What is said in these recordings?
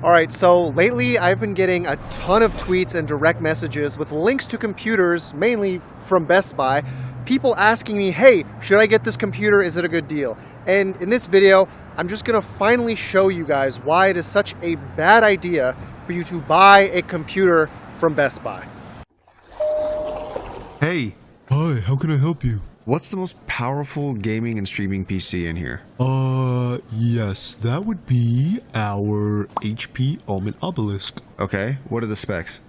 Alright, so lately I've been getting a ton of tweets and direct messages with links to computers, mainly from Best Buy, people asking me, hey, should I get this computer, is it a good deal? And in this video, I'm just going to finally show you guys why it is such a bad idea for you to buy a computer from Best Buy. Hey. Hi, how can I help you? What's the most powerful gaming and streaming PC in here? Yes, that would be our HP Almond Obelisk. Okay, what are the specs?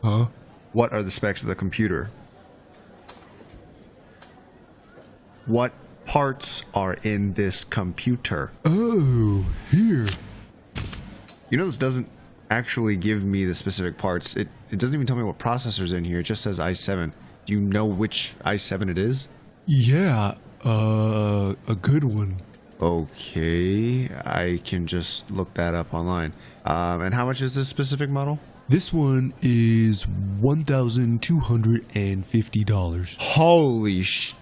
Huh? What are the specs of the computer? What parts are in this computer? Oh, here. You know, this doesn't actually give me the specific parts. It doesn't even tell me what processor's in here. It just says i7. Do you know which i7 it is? Yeah, a good one. Okay, I can just look that up online. And how much is this specific model? This one is $1,250. Holy sh...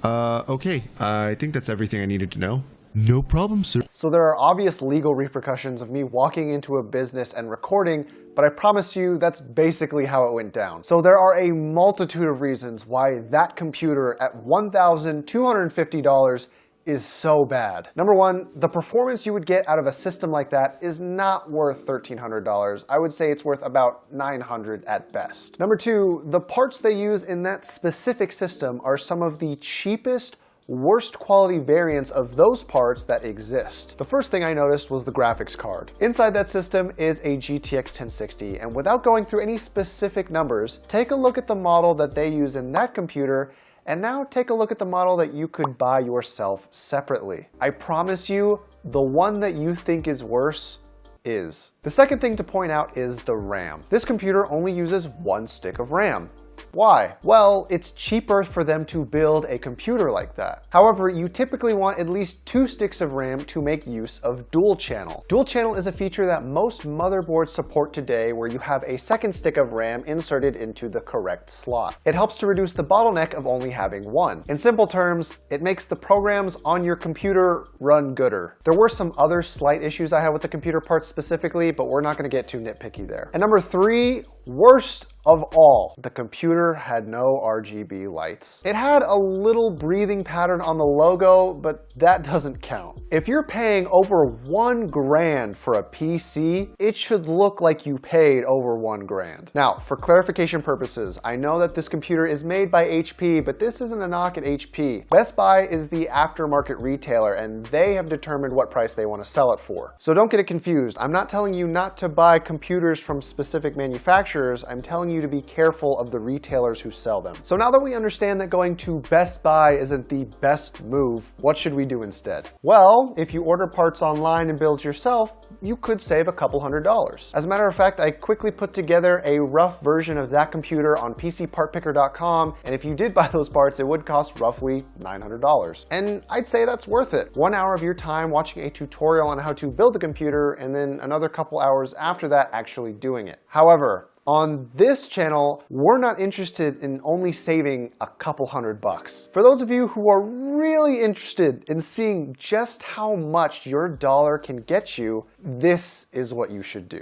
okay, I think that's everything I needed to know. No problem, sir. So there are obvious legal repercussions of me walking into a business and recording, but I promise you that's basically how it went down. So there are a multitude of reasons why that computer at $1,250 is so bad. Number one, the performance you would get out of a system like that is not worth $1,300. I would say it's worth about $900 at best. Number two, the parts they use in that specific system are some of the cheapest, worst quality variants of those parts that exist. The first thing I noticed was the graphics card. Inside that system is a GTX 1060, and without going through any specific numbers, take a look at the model that they use in that computer, and now take a look at the model that you could buy yourself separately. I promise you, the one that you think is worse is. The second thing to point out is the RAM. This computer only uses one stick of RAM. Why? Well, it's cheaper for them to build a computer like that. However, you typically want at least 2 sticks of RAM to make use of dual channel. Dual channel is a feature that most motherboards support today, where you have a second stick of RAM inserted into the correct slot. It helps to reduce the bottleneck of only having one. In simple terms, it makes the programs on your computer run gooder. There were some other slight issues I had with the computer parts specifically, but we're not going to get too nitpicky there. And number 3, worst of all, the computer had no RGB lights. It had a little breathing pattern on the logo, but that doesn't count. If you're paying over $1 grand for a PC, it should look like you paid over $1 grand. Now, for clarification purposes, I know that this computer is made by HP, but this isn't a knock at HP. Best Buy is the aftermarket retailer, and they have determined what price they want to sell it for. So don't get it confused. I'm not telling you not to buy computers from specific manufacturers. I'm telling you to be careful of the retailers who sell them. So now that we understand that going to Best Buy isn't the best move, what should we do instead? Well, if you order parts online and build yourself, you could save a couple $100s. As a matter of fact, I quickly put together a rough version of that computer on PCPartPicker.com, and if you did buy those parts, it would cost roughly $900. And I'd say that's worth it. 1 hour of your time watching a tutorial on how to build a computer, and then another couple hours after that actually doing it. However, on this channel, we're not interested in only saving a couple $100. For those of you who are really interested in seeing just how much your dollar can get you, this is what you should do.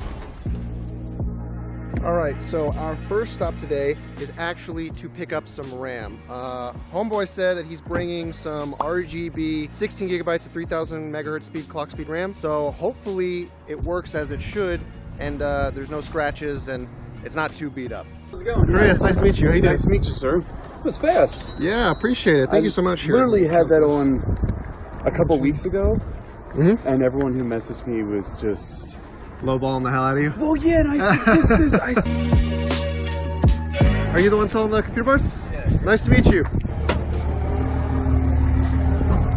Alright, so our first stop today is actually to pick up some RAM. Homeboy said that he's bringing some RGB 16 gigabytes of 3000 megahertz speed clock speed RAM, so hopefully it works as it should, and there's no scratches and it's not too beat up. How's it going? Chris, nice to meet you. How you doing? Nice to meet you, sir. It was fast. Yeah, appreciate it. Thank you so much. I literally had that on a couple weeks ago, and everyone who messaged me was just lowballing the hell out of you. well, yeah, and I see this is I see. Are you the one selling the computer parts? Yeah. Nice to meet you.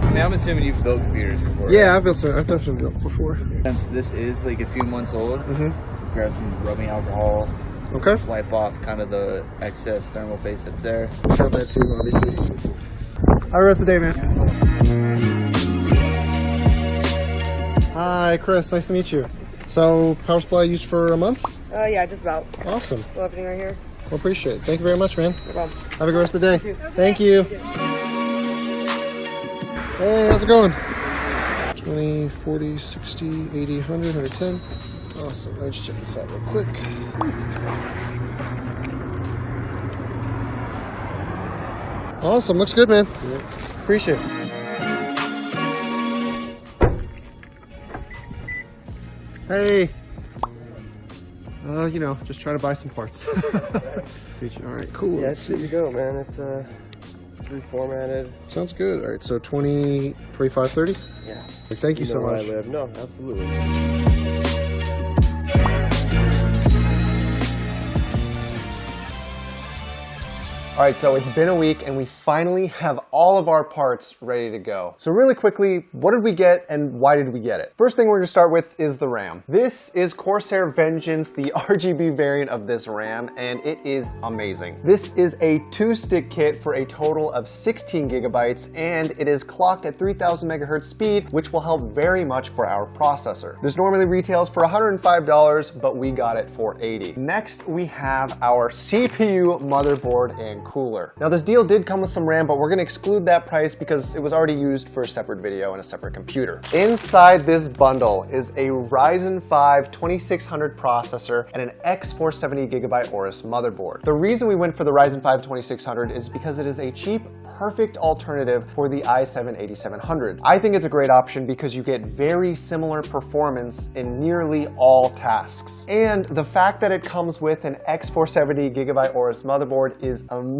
I mean, I'm assuming you've built computers before. Yeah, I've definitely built before. Since this is like a few months old, grab some rubbing alcohol. Okay. Wipe off kind of the excess thermal paste that's there. Got that too, obviously. How the rest of the day, man? Hi, Chris. Nice to meet you. So, power supply used for a month? Yeah, just about. Awesome. Still everything right here. Well, appreciate it. Thank you very much, man. No problem. Have a good rest of the day. Thank you. Hey, how's it going? 20, 40, 60, 80, 100, 110. Awesome. Let's check this out real quick. Awesome. Looks good, man. Appreciate it. Hey. You know, just trying to buy some parts. All right, cool. Yeah, it's good to go, man. It's reformatted. Sounds good. All right, so 20, 25, 30? Yeah. Thank you so where much. I live. No, absolutely. All right, so it's been a week and we finally have all of our parts ready to go. So really quickly, what did we get and why did we get it? First thing we're gonna start with is the RAM. This is Corsair Vengeance, the RGB variant of this RAM, and it is amazing. This is a 2-stick kit for a total of 16 gigabytes, and it is clocked at 3000 megahertz speed, which will help very much for our processor. This normally retails for $105, but we got it for $80. Next, we have our CPU, motherboard, and cooler. Now this deal did come with some RAM, but we're going to exclude that price because it was already used for a separate video and a separate computer. Inside this bundle is a Ryzen 5 2600 processor and an X470GB AORUS motherboard. The reason we went for the Ryzen 5 2600 is because it is a cheap, perfect alternative for the i7 8700. I think it's a great option because you get very similar performance in nearly all tasks. And the fact that it comes with an X470GB AORUS motherboard is amazing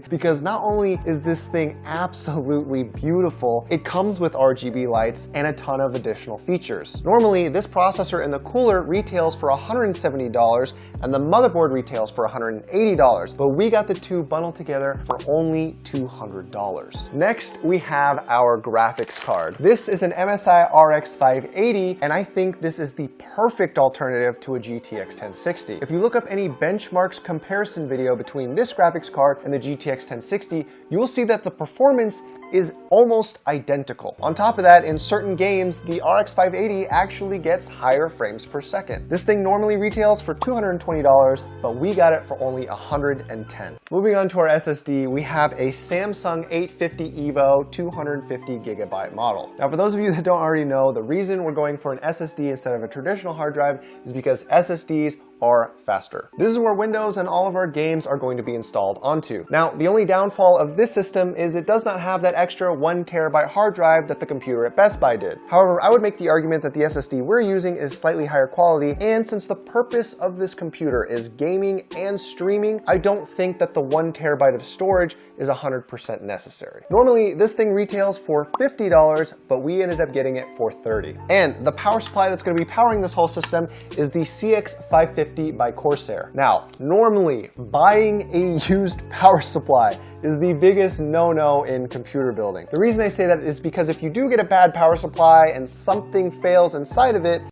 because not only is this thing absolutely beautiful, it comes with RGB lights and a ton of additional features. Normally, this processor and the cooler retails for $170 and the motherboard retails for $180, but we got the two bundled together for only $200. Next, we have our graphics card. This is an MSI RX 580, and I think this is the perfect alternative to a GTX 1060. If you look up any benchmarks comparison video between this graphics card and the GTX 1060, you will see that the performance is almost identical. On top of that, in certain games, the RX 580 actually gets higher frames per second. This thing normally retails for $220, but we got it for only $110. Moving on to our SSD, we have a Samsung 850 EVO 250GB model. Now, for those of you that don't already know, the reason we're going for an SSD instead of a traditional hard drive is because SSDs are faster. This is where Windows and all of our games are going to be installed onto. Now, the only downfall of this system is it does not have that extra 1TB hard drive that the computer at Best Buy did. However, I would make the argument that the SSD we're using is slightly higher quality, and since the purpose of this computer is gaming and streaming, I don't think that the 1TB of storage is 100% necessary. Normally, this thing retails for $50, but we ended up getting it for $30. And the power supply that's going to be powering this whole system is the CX550 by Corsair. Now, normally, buying a used power supply is the biggest no-no in computer building. The reason I say that is because if you do get a bad power supply and something fails inside of it,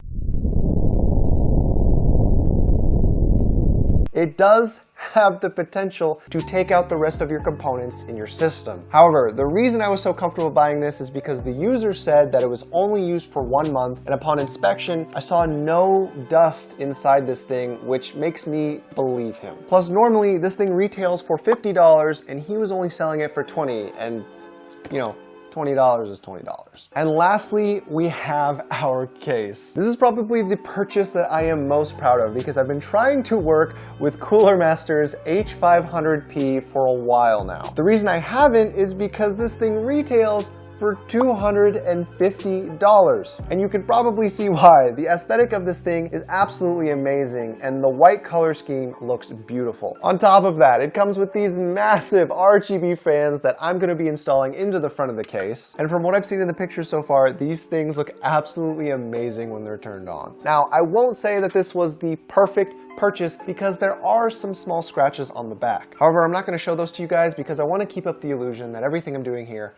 it does have the potential to take out the rest of your components in your system. However, the reason I was so comfortable buying this is because the user said that it was only used for 1 month, and upon inspection, I saw no dust inside this thing, which makes me believe him. Plus, normally this thing retails for $50 and he was only selling it for $20, and you know, $20 is $20. And lastly, we have our case. This is probably the purchase that I am most proud of because I've been trying to work with Cooler Master's H500P for a while now. The reason I haven't is because this thing retails for $250. And you can probably see why. The aesthetic of this thing is absolutely amazing, and the white color scheme looks beautiful. On top of that, it comes with these massive RGB fans that I'm going to be installing into the front of the case. And from what I've seen in the pictures so far, these things look absolutely amazing when they're turned on. Now, I won't say that this was the perfect purchase because there are some small scratches on the back. However, I'm not going to show those to you guys because I want to keep up the illusion that everything I'm doing here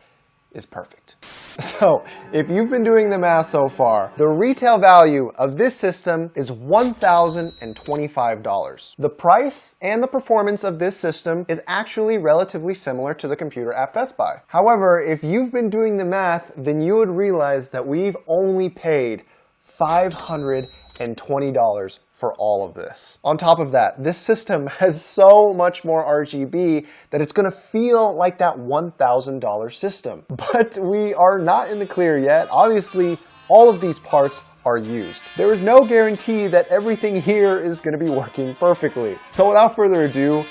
is perfect. So, if you've been doing the math so far, the retail value of this system is $1,025. The price and the performance of this system is actually relatively similar to the computer at Best Buy. However, if you've been doing the math, then you would realize that we've only paid $520 for all of this. On top of that, this system has so much more RGB that it's gonna feel like that $1,000 system. But we are not in the clear yet. Obviously, all of these parts are used. There is no guarantee that everything here is going to be working perfectly. So without further ado,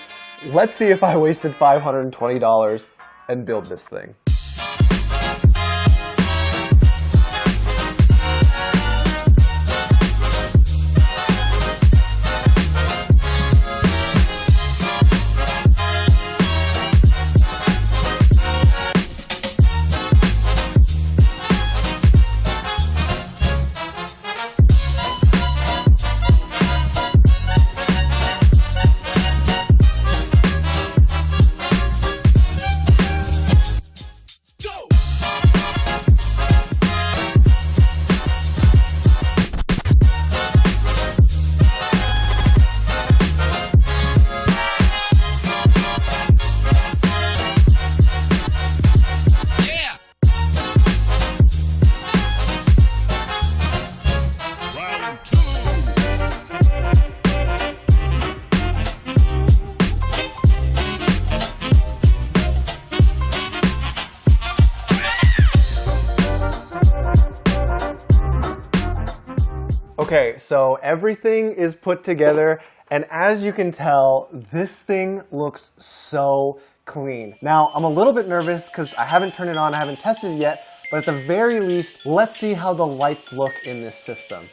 let's see if I wasted $520 and build this thing. Okay, so everything is put together, and as you can tell, this thing looks so clean. Now, I'm a little bit nervous because I haven't turned it on, I haven't tested it yet, but at the very least, let's see how the lights look in this system.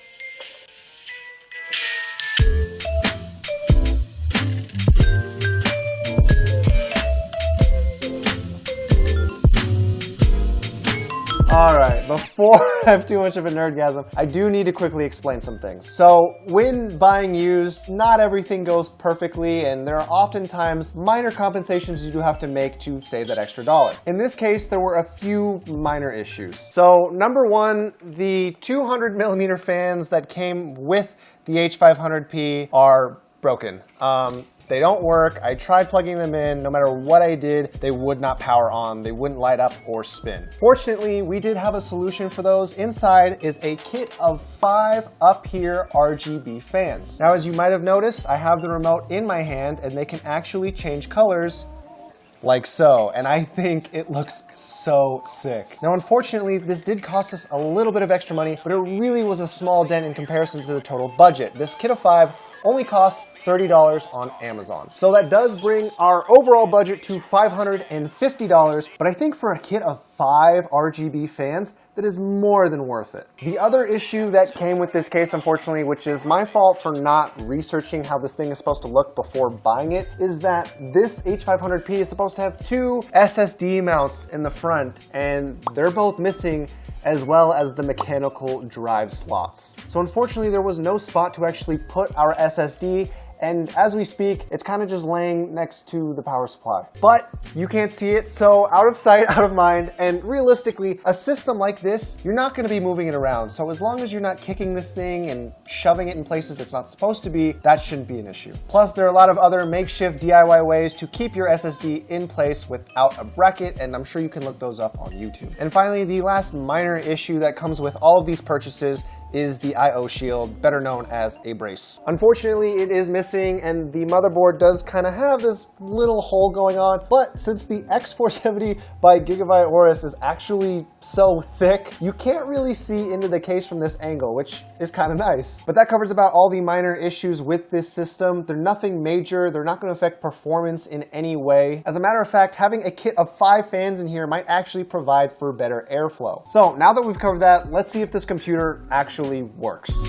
Alright, before I have too much of a nerdgasm, I do need to quickly explain some things. So, when buying used, not everything goes perfectly, and there are oftentimes minor compensations you do have to make to save that extra dollar. In this case, there were a few minor issues. So, number one, the 200mm fans that came with the H500P are broken. They don't work. I tried plugging them in. No matter what I did, they would not power on. They wouldn't light up or spin. Fortunately, we did have a solution for those. Inside is a kit of 5 up here RGB fans. Now, as you might have noticed, I have the remote in my hand and they can actually change colors like so, and I think it looks so sick. Now, unfortunately, this did cost us a little bit of extra money, but it really was a small dent in comparison to the total budget. This kit of 5 only costs $30 on Amazon. So that does bring our overall budget to $550, but I think for a kit of 5 RGB fans, that is more than worth it. The other issue that came with this case, unfortunately, which is my fault for not researching how this thing is supposed to look before buying it, is that this H500P is supposed to have 2 SSD mounts in the front, and they're both missing, as well as the mechanical drive slots. So unfortunately, there was no spot to actually put our SSD, and as we speak, it's kind of just laying next to the power supply. But you can't see it, so out of sight, out of mind, and realistically, a system like this, you're not gonna be moving it around. So as long as you're not kicking this thing and shoving it in places it's not supposed to be, that shouldn't be an issue. Plus, there are a lot of other makeshift DIY ways to keep your SSD in place without a bracket, and I'm sure you can look those up on YouTube. And finally, the last minor issue that comes with all of these purchases is the I/O shield, better known as a brace. Unfortunately, it is missing, and the motherboard does kind of have this little hole going on, but since the X470 by GIGABYTE AORUS is actually so thick, you can't really see into the case from this angle, which is kind of nice. But that covers about all the minor issues with this system. They're nothing major, they're not going to affect performance in any way. As a matter of fact, having a kit of 5 fans in here might actually provide for better airflow. So now that we've covered that, let's see if this computer actually works.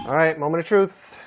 All right, moment of truth.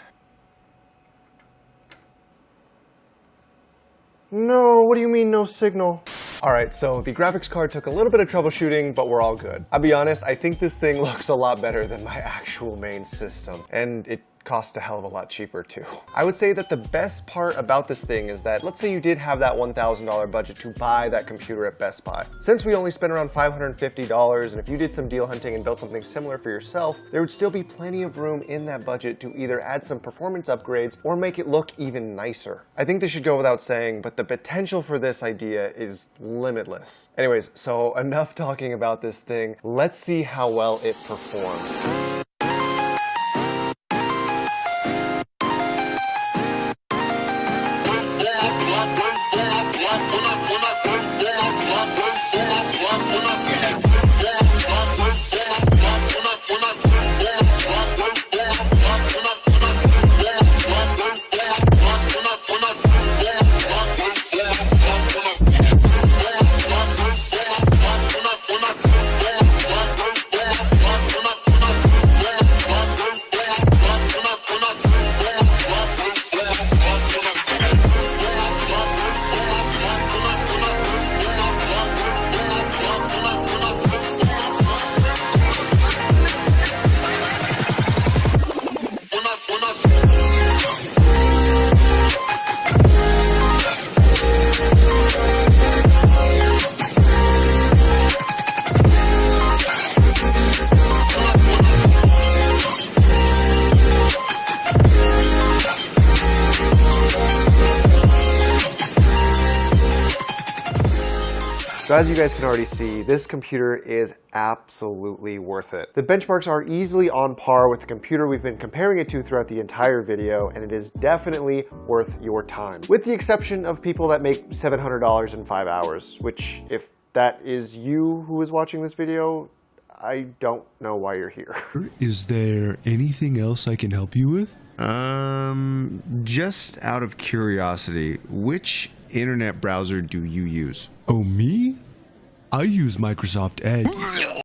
No, what do you mean no signal? All right, so the graphics card took a little bit of troubleshooting, but we're all good. I'll be honest, I think this thing looks a lot better than my actual main system, and it cost a hell of a lot cheaper too. I would say that the best part about this thing is that, let's say you did have that $1,000 budget to buy that computer at Best Buy. Since we only spent around $550, and if you did some deal hunting and built something similar for yourself, there would still be plenty of room in that budget to either add some performance upgrades or make it look even nicer. I think this should go without saying, but the potential for this idea is limitless. Anyways, so enough talking about this thing. Let's see how well it performs. So as you guys can already see, this computer is absolutely worth it. The benchmarks are easily on par with the computer we've been comparing it to throughout the entire video, and it is definitely worth your time. With the exception of people that make $700 in 5 hours, which if that is you who is watching this video, I don't know why you're here. Is there anything else I can help you with? Just out of curiosity, which internet browser do you use? Oh, me? I use Microsoft Edge.